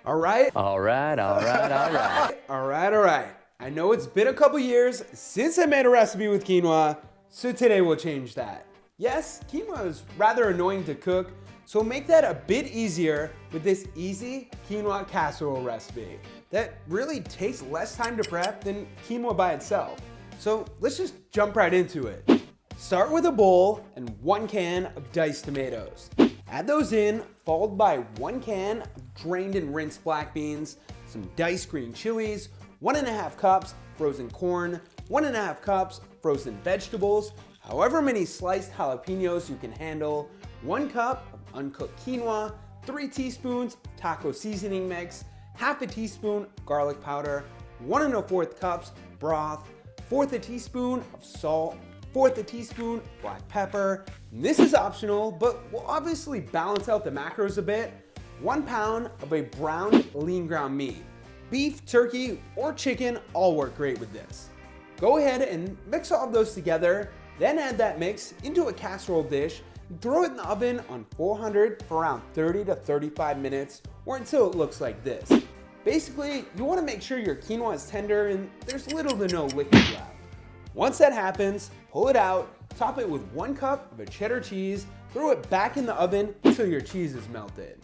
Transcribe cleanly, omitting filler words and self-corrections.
All right. All right. All right. I know it's been a couple years since I made a recipe with quinoa, so today we'll change that. Yes, quinoa is rather annoying to cook, so make that a bit easier with this easy quinoa casserole recipe that really takes less time to prep than quinoa by itself. So let's just jump right into it. Start with a bowl and 1 can of diced tomatoes. Add those in, followed by 1 can of drained and rinsed black beans, some diced green chilies, 1.5 cups frozen corn, 1.5 cups frozen vegetables, however many sliced jalapeños you can handle, 1 cup of uncooked quinoa, 3 teaspoons taco seasoning mix, half a teaspoon garlic powder, 1 1/4 cups broth, 1/4 teaspoon of salt, 1/4 teaspoon black pepper. And this is optional, but will obviously balance out the macros a bit. 1 pound of a browned lean ground meat. Beef, turkey, or chicken all work great with this. Go ahead and mix all of those together, then add that mix into a casserole dish and throw it in the oven on 400 for around 30 to 35 minutes or until it looks like this. Basically, you want to make sure your quinoa is tender and there's little to no liquid left. Once that happens, pull it out, top it with 1 cup of a cheddar cheese, throw it back in the oven until your cheese is melted.